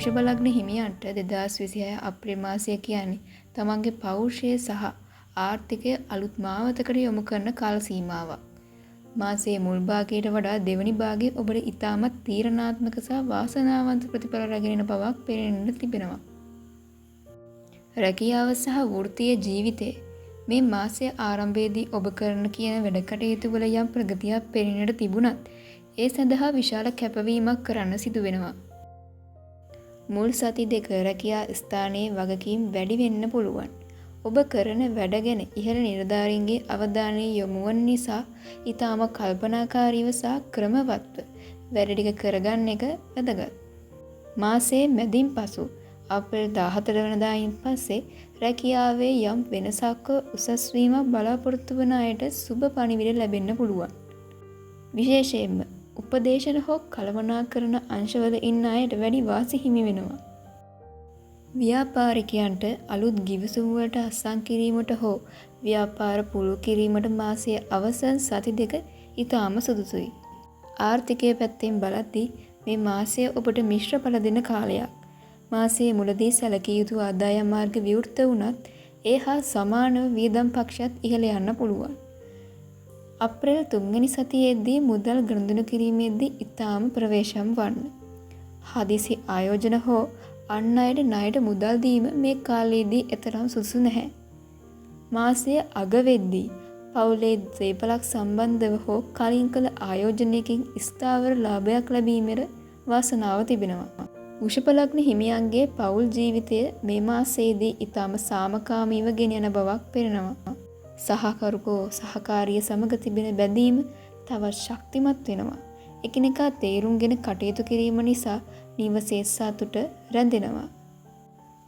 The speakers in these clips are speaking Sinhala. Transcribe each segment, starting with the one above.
වෘෂභ ලග්න හිමියන්ට 2026 අප්‍රේල් මාසය කියන්නේ තමන්ගේ පෞරුෂය සහ ආර්ථිකය අලුත් මාවතකට යොමු කරන කාල සීමාවක්. මාසයේ මුල් භාගයට වඩා දෙවැනි භාගයේ ඔබට ඉතාමත් තීරණාත්මක සහ වාසනාවන්ත ප්‍රතිඵල රැගෙන එන බවක් පෙනෙන්න තිබෙනවා. රැකියාව සහ වෘත්තීය ජීවිතයේ මේ මාසයේ ආරම්භයේදී ඔබ කරන කියන වැඩ කටයුතු වල යම් ප්‍රගතියක් පෙනෙන්නට තිබුණත් ඒ සඳහා විශාල කැපවීමක් කරන්න සිදු වෙනවා. මුල් සති දෙක රැකියා ස්ථානයේ වගකීම් වැඩි වෙන්න පුළුවන්. ඔබ කරන වැඩ ගැන ඉහළ නිලධාරීන්ගේ අවධානය යොමු වන නිසා ඊටම කල්පනාකාරීව සහ ක්‍රමවත්ව වැඩ ටික කරගන්න එක වැදගත්. මාසයේ මැදින් පසු අප්‍රේල් 14 වෙනිදායින් පස්සේ රැකියාවේ යම් වෙනසක් උසස් වීමක් බලාපොරොත්තු වන අයට සුබ පණිවිඩ ලැබෙන්න පුළුවන්. විශේෂයෙන්ම උපදේශන හෝ කළමනාකරන අංශවල ඉන්න අයට වැඩි වාසි හිමි වෙනවා. ව්‍යාපාරිකයන්ට අලුත් ගිවිසුම් වලට අත්සන් කිරීමට හෝ ව්‍යාපාර පුළු කිරීමට මාසයේ අවසන් සති දෙක ඉතාම සුදුසුයි. ආර්ථිකය පැත්තෙන් බලද්දී මේ මාසය ඔබට මිශ්‍ර ඵල දෙන කාලයක්. මාසයේ මුලදී සැලකිය යුතු ආදායම් මාර්ග විවෘත වුණත් ඒ හා සමානව වියදම් පක්ෂත් ඉහළ යන්න පුළුවන්. අප්‍රේල් 3 වෙනි සතියේදී මුදල් ගනුදෙනු කිරීමේදී ඉතාම ප්‍රවේශම් වන්න. හදිසි ආයෝජන හෝ අන් අයට ණයට මුදල් දීම මේ කාලයේදී එතරම් සුදුසු නැහැ. මාසයේ අග වෙද්දී පවුලේ දේපලක් සම්බන්ධව හෝ කලින් කළ ආයෝජනයකින් ස්ථාවර ලාභයක් ලැබීමේ වාසනාව තිබෙනවා. වෘෂභ ලග්න හිමියන්ගේ පෞල් ජීවිතය මේ මාසයේදී ඉතාම සාමකාමීව ගෙන යන බවක් පෙනෙනවා. සහකරුකෝ සහකාරිය සමග තිබෙන බැඳීම තවත් ශක්තිමත් වෙනවා. එකිනෙකා තේරුම්ගෙන කටයුතු කිරීම නිසා නිවසේ සතුට රැඳෙනවා.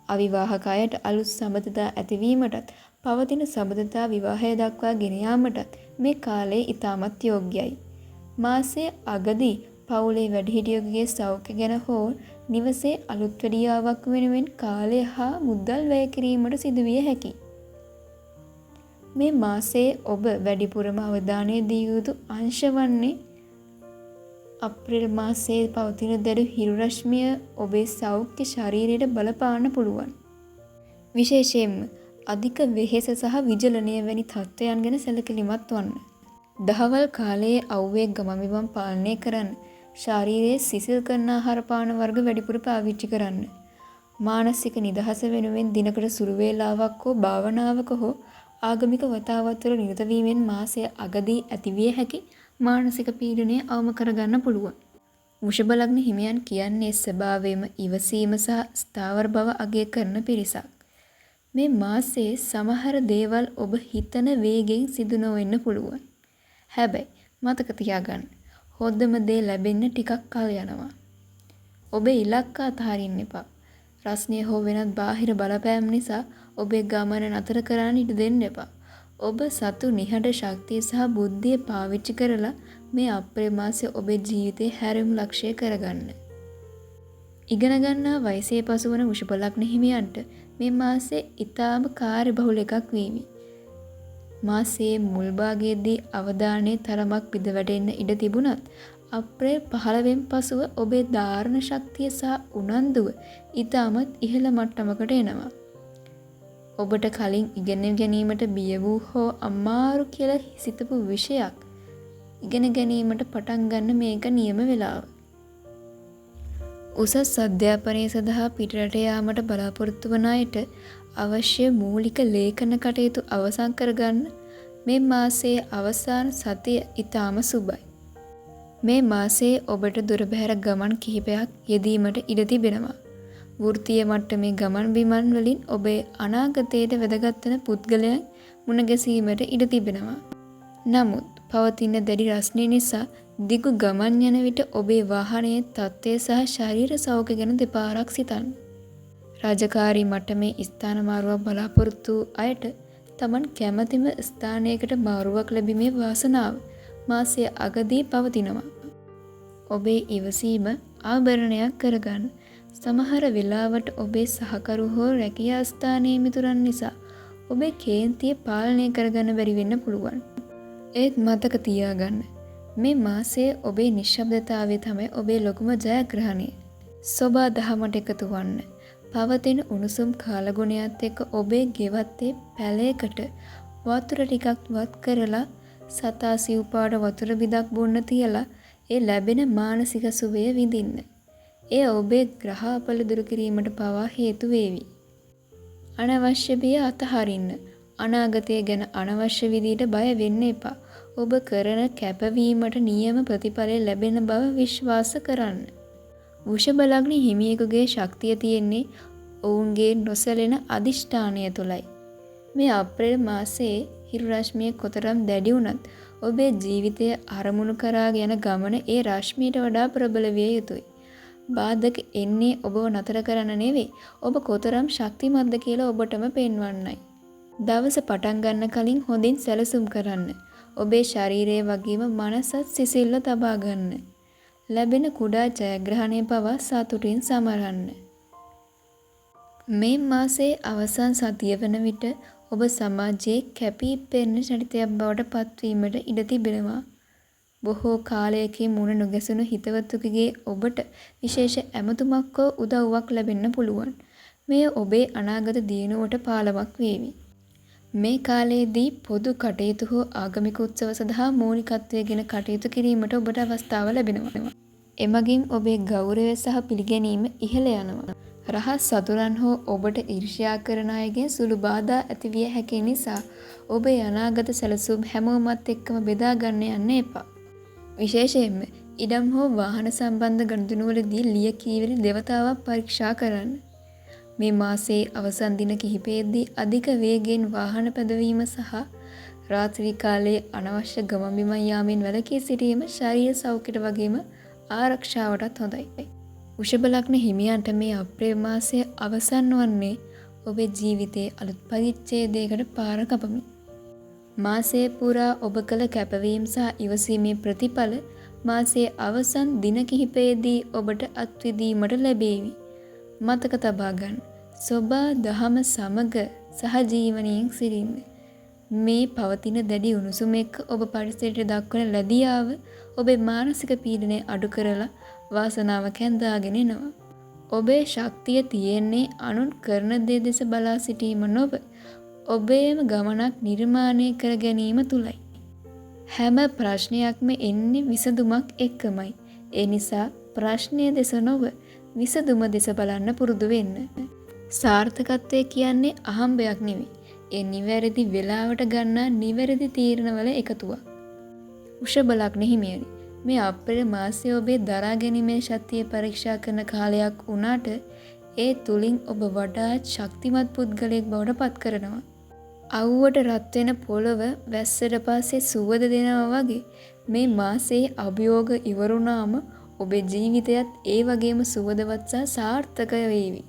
අවිවාහක අයට අලුත් සම්බන්ධතා ඇතිවීමටත් පවතින සම්බන්ධතා විවාහය දක්වා ගෙන යාමටත් මේ කාලය ඉතාමත් යෝග්‍යයි. මාසයේ අගදී පවුලේ වැඩිහිටියෙකුගේ සෞඛ්‍ය ගැන හෝ නිවසේ අලුත් වැඩියාවක් වෙනුවෙන් කාලය හා මුදල් වැය කිරීමට සිදුවිය හැකියි. මේ මාසයේ ඔබ වැඩිපුරම අවධානය දිය යුතු අංශ වන්නේ අප්‍රේල් මාසයේ පවතින දැඩි හිරු රශ්මිය ඔබේ සෞඛ්‍ය ශරීරයට බලපාන්න පුළුවන්. විශේෂයෙන්ම අධික වෙහෙස සහ විජලනය වැනි තත්ත්වයන් ගැන සැලකිලිමත් වන්න. දහවල් කාලයේ අව්වේ ගමමිවන් පාලනය කරන්න. ශාරීරියේ සිසිල් කරන ආහාර පාන වර්ග වැඩිපුර පාවිච්චි කරන්න. මානසික නිදහස වෙනුවෙන් දිනකට සුළු වේලාවක් හෝ භාවනාවක හෝ ආගමික වතාවත් වල නිරත වීමෙන් මාසය අගදී ඇතිවිය හැකි මානසික පීඩනය අවම කරගන්න පුළුවන්. වෘෂභ ලග්න හිමියන් කියන්නේ ස්වභාවයෙන්ම ඉවසීම සහ ස්ථාවර බව අගය කරන පිරිසක්. මේ මාසයේ සමහර දේවල් ඔබ හිතන වේගෙන් සිදු නොවෙන්න පුළුවන්. හැබැයි මතක තියාගන්න හොඳම දේ ලැබෙන්න ටිකක් කල් යනවා. ඔබේ ඉලක්ක අතහරින්න එපා. රස්නිය හෝ වෙනත් බාහිර බලපෑම් නිසා ඔබේ ගමන නතර කරන්න ඉඩ දෙන්න එපා. ඔබ සතු නිහඬ ශක්තිය සහ බුද්ධිය පාවිච්චි කරලා මේ අප්‍රේල් මාසයේ ඔබේ ජීවිතේ හැරෙමු ලක්ෂ්‍ය කරගන්න. ඉගෙන ගන්නා වයසේ පසු වන වෘෂභ ලග්න හිමියන්ට මේ මාසයේ ඊටාම කාර්යබහුල එකක් වීමි. මාසයේ මුල් භාගයේදී අවධානයේ තරමක් පිට වැටෙන්න ඉඩ තිබුණත් අප්‍රේල් 15 වෙන් පසුව ඔබේ ධාරණ ශක්තිය සහ උනන්දුව ඊටමත් ඉහළ මට්ටමකට එනවා. ඔබට කලින් ඉගෙන ගැනීමට බිය වූ හෝ අමාරු කියලා හිතපු විෂයක් ඉගෙන ගැනීමට පටන් ගන්න මේක නියම වෙලාව. උසස් අධ්‍යාපනය සඳහා පිටරට යාමට බලාපොරොත්තු වන අයට අවශ්‍ය මූලික ලේඛන කටයුතු අවසන් කරගන්න මේ මාසයේ අවසාන සතිය ඉතාම සුබයි. මේ මාසයේ ඔබට දුරබැහැර ගමන් කිහිපයක් යෙදීමට ඉඩ තිබෙනවා. වෘත්තීය මට්ටමේ ගමන් බිමන් වලින් ඔබේ අනාගතයට වැදගත් වෙන පුද්ගලයන් මුණ ගැසීමට ඉඩ තිබෙනවා. නමුත් පවතින දැඩි රස්නිය නිසා දිගු ගමන් යන විට ඔබේ වාහනයේ තත්ත්වය සහ ශරීර සෞඛ්‍ය ගැන දෙපාරක් සිතන්න. රාජකාරී මට්ටමේ ස්ථාන මාරුවක් බලාපොරොත්තු අයට තමන් කැමතිම ස්ථානයකට මාරුවක් ලැබීමේ වාසනාව මාසයේ අගදී පවතිනවා. ඔබේ ඉවසීම ආභරණයක් කරගන්න. සමහර වෙලාවට ඔබේ සහකරු හෝ රැකියා ස්ථානයේ මිතුරන් නිසා ඔබේ කේන්තිය පාලනය කරගන්න බැරි වෙන්න පුළුවන්. ඒත් මතක තියාගන්න මේ මාසයේ ඔබේ නිශ්ශබ්දතාවය තමයි ඔබේ ලොකුම ජයග්‍රහණය. සොබා දහමට එකතු වන්න. පවතින උණුසුම් කාලගුණයත් එක්ක ඔබේ ගෙවත්තේ පැලයකට වතුර ටිකක් වත් කරලා සතා සිව්පාට වතුර බිඳක් බොන්න තියලා ඒ ලැබෙන මානසික සුවය විඳින්න. එය ඔබේ ග්‍රහ අපල දුරු කිරීමට පවා හේතු වේවි. අනවශ්‍ය බිය අතහරින්න. අනාගතය ගැන අනවශ්‍ය විදිහට බය වෙන්න එපා. ඔබ කරන කැපවීමට නියම ප්‍රතිඵල ලැබෙන බව විශ්වාස කරන්න. වෘෂභ ලග්න හිමියෙකුගේ ශක්තිය තියෙන්නේ ඔවුන්ගේ නොසැලෙන අදිෂ්ඨානය තුළයි. මේ අප්‍රේල් මාසයේ හිරු රශ්මිය කොතරම් දැඩි වුණත් ඔබේ ජීවිතය අරමුණු කරා යන ගමන ඒ රශ්මියට වඩා ප්‍රබල විය යුතුයි. බාධක එන්නේ ඔබව නතර කරන්න නෙවෙයි, ඔබ කොතරම් ශක්තිමත්ද කියලා ඔබටම පෙන්වන්නයි. දවස පටන් ගන්න කලින් හොඳින් සැලසුම් කරන්න. ඔබේ ශරීරය වගේම මනසත් සිසිල්ව තබා ගන්න. ලැබෙන කුඩා ජයග්‍රහණය පවා සතුටින් සමරන්න. මේ මාසයේ අවසන් සතිය වන විට ඔබ සමාජයේ කැපී පෙනෙන චරිතයක් බවට පත්වීමට ඉඩ තිබෙනවා. බොහෝ කාලයකින් මුණ නොගැසුණු හිතවතුකගේ ඔබට විශේෂ ඇමතුමක් හෝ උදව්වක් ලැබෙන්න පුළුවන්. මෙය ඔබේ අනාගත දියුණුවට පාලමක් වේවි. මේ කාලයේදී පොදු කටයුතු හෝ ආගමික උත්සව සඳහා මූලිකත්වයේගෙන කටයුතු කිරීමට ඔබට අවස්ථාව ලැබෙනවා. එමගින් ඔබේ ගෞරවය සහ පිළිගැනීම ඉහළ යනවා. රහස් සතුරන් හෝ ඔබට ඊර්ෂ්‍යා කරන අයගෙන් සුළු බාධා ඇතිවිය හැකි නිසා ඔබේ අනාගත සැලසුම් හැමෝමත් එක්කම බෙදා ගන්න යන්න එපා. විශේෂයෙන්ම ඉඩම් හෝ වාහන සම්බන්ධ ගනුදෙනුවලදී ලියකියවිලි දෙවතාවක් පරීක්ෂා කරන්න. මේ මාසයේ අවසන් දින කිහිපයේදී අධික වේගයෙන් වාහන පැදවීම සහ රාත්‍රී කාලයේ අනවශ්‍ය ගමන් බිමන් යාමෙන් වැළකී සිටීම ශරීර සෞඛ්‍යයට වගේම ආරක්ෂාවටත් හොඳයි. වෘෂභ ලග්න හිමියන්ට මේ අප්‍රේල් මාසය අවසන් වන්නේ ඔබේ ජීවිතයේ අලුත් පරිච්ඡේදයකට පාර කපමි. මාසයේ පුරා ඔබ කළ කැපවීම සහ ඉවසීමේ ප්‍රතිඵල මාසයේ අවසන් දින කිහිපයේදී ඔබට අත්විඳීමට ලැබේවි. මතක තබා ගන්න. සොබා දහම සමග සහජීවනයෙන් සිටින්න. මේ පවතින දැඩි උණුසුම එක්ක ඔබ පරිසරයට දක්වන ලැබියාව ඔබේ මානසික පීඩනය අඩු කරලා වාසනාව කැඳාගෙන එනවා. ඔබේ ශක්තිය තියෙන්නේ අනුන් කරන දේ දෙස බලා සිටීම නොව ඔබේම ගමනක් නිර්මාණය කර ගැනීම තුලයි. හැම ප්‍රශ්නයක්ම එන්නේ විසඳුමක් එක්කමයි. ඒ නිසා ප්‍රශ්නය දෙස නොව විසඳුම දෙස බලන්න පුරුදු වෙන්න. සාර්ථකත්වය කියන්නේ අහම්බයක් නෙවෙයි. ඒ නිවැරදි වෙලාවට ගන්නා නිවැරදි තීරණවල එකතුවක්. වෘෂභ ලග්න හිමියනි, මේ අප්‍රේල් මාසය ඔබේ දරා ගැනීමේ ශක්තිය පරීක්ෂා කරන කාලයක් වුණාට ඒ තුලින් ඔබ වඩාත් ශක්තිමත් පුද්ගලයෙක් බවට පත් කරනවා. අවුවට රත් වෙන පොළව වැස්සට පස්සේ සුවඳ දෙනවා වගේ මේ මාසයේ අභියෝග ඉවරුණාම ඔබේ ජීවිතයත් ඒ වගේම සුවඳවත් සහ සාර්ථක වේවි.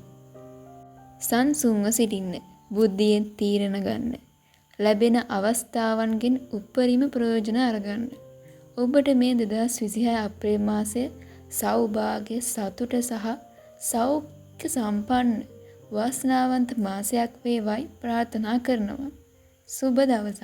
සංසුන්ව සිටින්න, බුද්ධියෙන් තීරණ ගන්න. ලැබෙන අවස්ථාවන්ගෙන් උපරිම ප්‍රයෝජන අරගන්න. ඔබට මේ 2026 අප්‍රේල් මාසය සෞභාග්‍ය, සතුට සහ සෞඛ්‍ය සම්පන්න වාසනාවන්ත මාසයක් වේවායි ප්‍රාර්ථනා කරනවා. සුබ දවසක්.